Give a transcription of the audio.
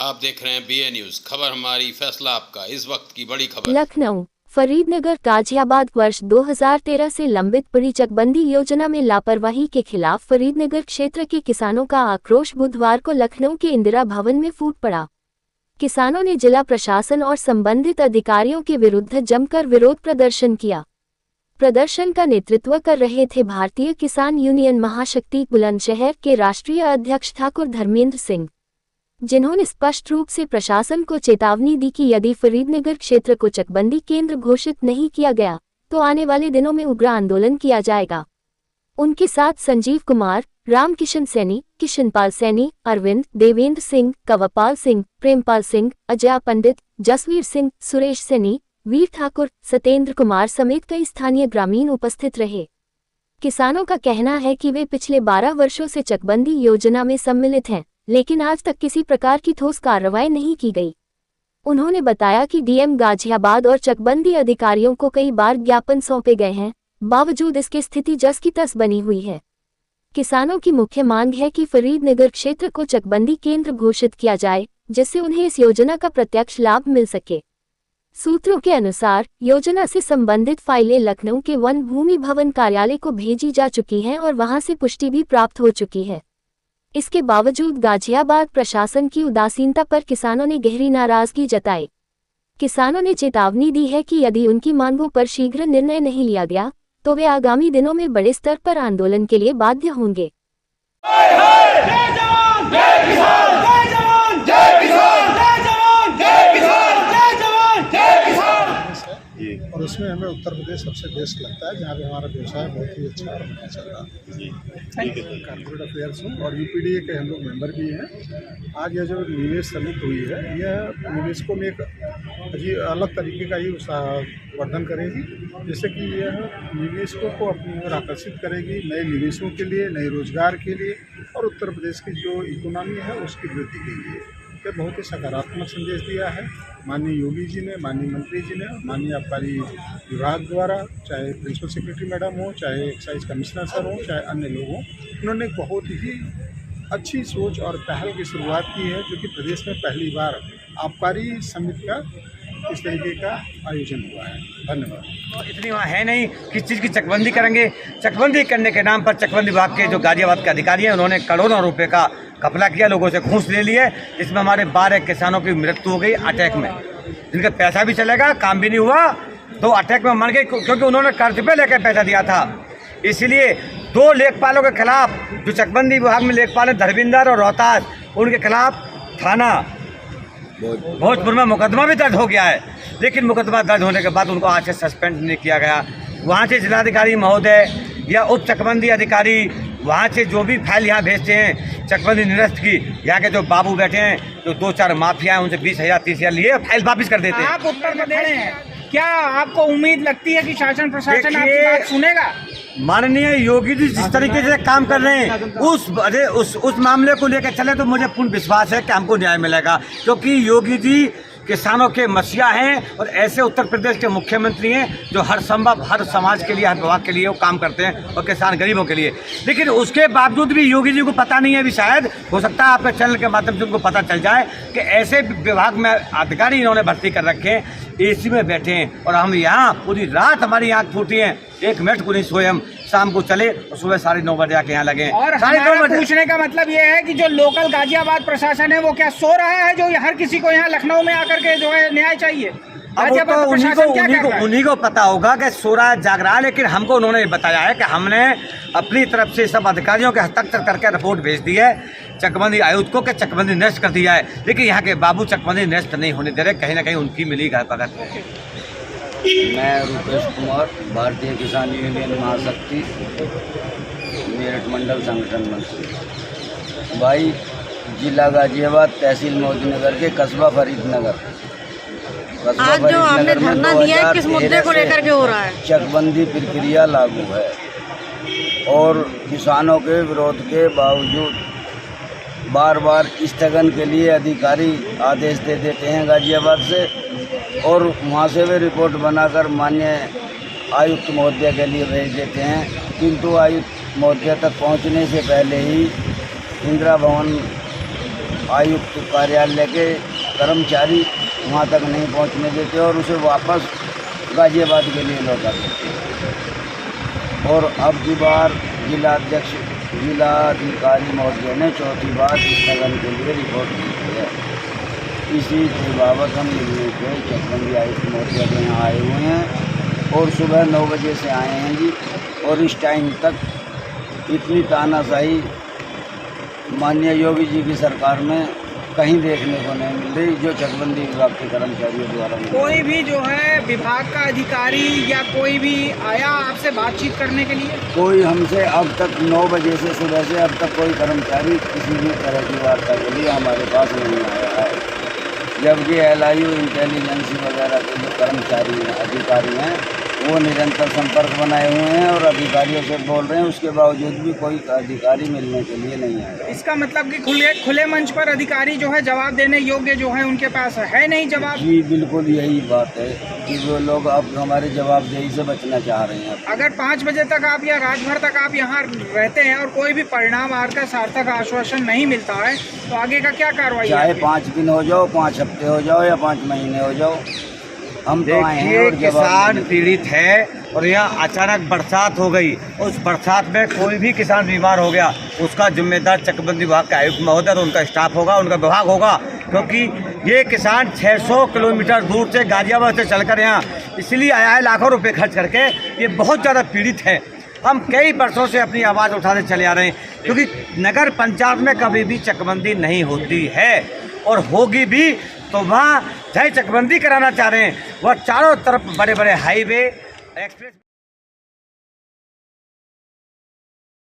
आप देख रहे हैं BA न्यूज, खबर हमारी फैसला आपका। इस वक्त की बड़ी खबर। लखनऊ फरीदनगर गाजियाबाद वर्ष 2013 से लंबित पड़ी चकबंदी योजना में लापरवाही के खिलाफ फरीदनगर क्षेत्र के किसानों का आक्रोश बुधवार को लखनऊ के इंदिरा भवन में फूट पड़ा। किसानों ने जिला प्रशासन और संबंधित अधिकारियों के विरुद्ध जमकर विरोध प्रदर्शन किया। प्रदर्शन का नेतृत्व कर रहे थे भारतीय किसान यूनियन महाशक्ति बुलंदशहर के राष्ट्रीय अध्यक्ष ठाकुर धर्मेंद्र सिंह, जिन्होंने स्पष्ट रूप से प्रशासन को चेतावनी दी कि यदि फरीदनगर क्षेत्र को चकबंदी केंद्र घोषित नहीं किया गया तो आने वाले दिनों में उग्र आंदोलन किया जाएगा। उनके साथ संजीव कुमार, रामकिशन सैनी, किशनपाल सैनी, अरविंद, देवेंद्र सिंह, कंवरपाल सिंह, प्रेमपाल सिंह, अजय पंडित, जसवीर सिंह, सुरेश सैनी, वीर ठाकुर, सत्येंद्र कुमार समेत कई स्थानीय ग्रामीण उपस्थित रहे। किसानों का कहना है कि वे पिछले 12 वर्षों से चकबंदी योजना में सम्मिलित हैं, लेकिन आज तक किसी प्रकार की ठोस कार्रवाई नहीं की गई। उन्होंने बताया कि डीएम गाजियाबाद और चकबंदी अधिकारियों को कई बार ज्ञापन सौंपे गए हैं, बावजूद इसकी स्थिति जस की तस बनी हुई है। किसानों की मुख्य मांग है कि फरीदनगर क्षेत्र को चकबंदी केंद्र घोषित किया जाए, जिससे उन्हें इस योजना का प्रत्यक्ष लाभ मिल सके। सूत्रों के अनुसार योजना से संबंधित फाइलें लखनऊ के वन भूमि भवन कार्यालय को भेजी जा चुकी हैं और वहां से पुष्टि भी प्राप्त हो चुकी है। इसके बावजूद गाजियाबाद प्रशासन की उदासीनता पर किसानों ने गहरी नाराजगी जताई। किसानों ने चेतावनी दी है कि यदि उनकी मांगों पर शीघ्र निर्णय नहीं लिया गया तो वे आगामी दिनों में बड़े स्तर पर आंदोलन के लिए बाध्य होंगे। और उसमें हमें उत्तर प्रदेश सबसे बेस्ट लगता है, जहाँ पे हमारा व्यवसाय बहुत ही अच्छा और बढ़िया चल रहा है। कॉर्पोरेट अफेयर्स हूँ और UPDA के हम लोग मेंबर भी हैं। आज यह जो निवेश समिति हुई है, यह निवेशकों में एक अलग तरीके का ही वर्धन करेगी, जिससे कि यह निवेशकों को अपनी ओर आकर्षित करेगी, नए निवेशों के लिए, नए रोजगार के लिए और उत्तर प्रदेश की जो इकोनॉमी है उसकी वृद्धि के लिए ये बहुत ही सकारात्मक संदेश दिया है माननीय योगी जी ने, माननीय मंत्री जी ने, माननीय आबकारी विभाग द्वारा, चाहे प्रिंसिपल सेक्रेटरी मैडम हो, चाहे एक्साइज कमिश्नर सर हो, चाहे अन्य लोग हों। उन्होंने बहुत ही अच्छी सोच और पहल की शुरुआत की है, जो कि प्रदेश में पहली बार आबकारी समिति का इस तरीके का आयोजन हुआ है। धन्यवाद। इतनी वहाँ है नहीं किस चीज़ की चकबंदी करेंगे। चकबंदी करने के नाम पर चकबंदी विभाग के जो गाजियाबाद के अधिकारी हैं, उन्होंने करोड़ों रुपए का घपला किया, लोगों से घूस ले लिए। इसमें हमारे 12 किसानों की मृत्यु हो गई अटैक में, जिनका पैसा भी चलेगा, काम भी नहीं हुआ, तो अटैक में मर गए क्योंकि उन्होंने कर्ज पे लेकर पैसा दिया था। इसलिए 2 लेखपालों के खिलाफ, जो चकबंदी विभाग में लेखपाल हैं, धर्मिंदर और रोहतास, उनके खिलाफ थाना भोजपुर में मुकदमा भी दर्ज हो गया है। लेकिन मुकदमा दर्ज होने के बाद उनको आज से सस्पेंड नहीं किया गया। वहाँ से जिलाधिकारी महोदय या उप चकबंदी अधिकारी वहाँ से जो भी फाइल यहाँ भेजते हैं चकबंदी निरस्त की, यहाँ के जो बाबू बैठे हैं, जो 2-4 माफिया हैं, उनसे 20,000 30,000 लिए फाइल वापिस कर देते हैं। आप उत्तर प्रदेश हैं, क्या आपको उम्मीद लगती है कि शासन प्रशासन आपकी बात सुनेगा? माननीय योगी जी जिस तरीके से काम कर रहे हैं उस मामले को लेकर चले तो मुझे पूर्ण विश्वास है कि हमको न्याय मिलेगा, क्योंकि योगी जी किसानों के मसीहा हैं और ऐसे उत्तर प्रदेश के मुख्यमंत्री हैं जो हर संभव हर समाज के लिए, हर विभाग के लिए वो काम करते हैं और किसान गरीबों के लिए। लेकिन उसके बावजूद भी योगी जी को पता नहीं है, अभी शायद हो सकता है आपके चैनल के माध्यम से उनको पता चल जाए कि ऐसे विभाग में अधिकारी इन्होंने भर्ती कर रखे हैं, AC में बैठे हैं और हम यहाँ पूरी रात हमारी आँख फूटी है, 1 मिनट को नहीं सोए हम, शाम को चले और सुबह 9:30 बजे आके यहाँ लगे। और हमारा पूछने का मतलब ये है कि जो लोकल गाजियाबाद प्रशासन है वो क्या सो रहा है, जो हर किसी को यहाँ लखनऊ में आकर के जो है न्याय चाहिए? अब तो उन्हीं को पता होगा कि सो रहा है, जाग रहा है। लेकिन हमको उन्होंने बताया है कि हमने अपनी तरफ से सब अधिकारियों के हस्ताक्षर करके रिपोर्ट भेज दी है चकबंदी आयुक्त को कि चकबंदी नष्ट कर दिया है, लेकिन यहाँ के बाबू चकबंदी नष्ट नहीं होने दे रहे, कहीं ना कहीं उनकी मिली भगत। मैं रूपेश कुमार, भारतीय किसान यूनियन महाशक्ति मेरठ मंडल संगठन मंत्री। भाई, जिला गाजियाबाद, तहसील मोदीनगर के कस्बा फरीदनगर आज जो आपने धरना दिया है किस मुद्दे को लेकर के हो रहा है? चकबंदी प्रक्रिया लागू है और किसानों के विरोध के बावजूद बार बार स्थगन के लिए अधिकारी आदेश दे देते हैं गाजियाबाद से, और वहाँ से वे रिपोर्ट बनाकर माननीय आयुक्त महोदय के लिए भेज देते हैं, किंतु आयुक्त महोदय तक पहुँचने से पहले ही इंदिरा भवन आयुक्त कार्यालय के कर्मचारी वहाँ तक नहीं पहुँचने देते और उसे वापस गाजियाबाद के लिए लौटा देते। और अब की बार जिलाधिकारी महोदय ने चौथी बार स्थगन के लिए रिपोर्ट दी है। इसी के बाबत हम मिलने के चकबंदी आयुक्त महोदय के यहाँ आए हुए हैं और सुबह 9 बजे से आए हैं जी। और इस टाइम तक इतनी तानाशाही माननीय योगी जी की सरकार में कहीं देखने को नहीं मिल रही जो चकबंदी विभाग के कर्मचारियों द्वारा। कोई भी जो है विभाग का अधिकारी या कोई भी आया आपसे बातचीत करने के लिए? कोई हमसे अब तक 9 बजे से सुबह से अब तक कोई कर्मचारी किसी भी तरह की वार्ता के लिए हमारे पास नहीं आया है। जबकि LIU इंटेलिजेंस वगैरह के जो कर्मचारी हैं, अधिकारी हैं, वो निरंतर संपर्क बनाए हुए हैं और अधिकारियों से बोल रहे हैं, उसके बावजूद भी कोई अधिकारी मिलने के लिए नहीं आया। इसका मतलब कि खुले मंच पर अधिकारी जो है जवाब देने योग्य जो है उनके पास है नहीं जवाब? जी बिल्कुल यही बात है कि वो लोग अब हमारे जवाबदेही से बचना चाह रहे हैं। अगर 5 बजे तक आप या रात भर तक आप यहाँ रहते हैं और कोई भी परिणाम का सार्थक आश्वासन नहीं मिलता है तो आगे का क्या कार्रवाई? चाहे 5 दिन हो जाओ, 5 हफ्ते हो जाओ या 5 महीने हो जाओ, हम तो आए हैं। और किसान पीड़ित है और यहाँ अचानक बरसात हो गई, उस बरसात में कोई भी किसान बीमार हो गया, उसका जिम्मेदार चकबंदी विभाग का आयुक्त महोदय और उनका स्टाफ होगा, उनका विभाग होगा। क्योंकि ये किसान 600 किलोमीटर दूर से गाजियाबाद से चलकर यहाँ इसलिए आया है लाखों रुपए खर्च करके। ये बहुत ज़्यादा पीड़ित है। हम कई वर्षों से अपनी आवाज़ उठाते चले आ रहे हैं क्योंकि नगर पंचायत में कभी भी चकबंदी नहीं होती है और होगी भी तो वहाँ चाहे चकबंदी कराना चाह रहे हैं, वह चारों तरफ बड़े बड़े हाईवे एक्सप्रेस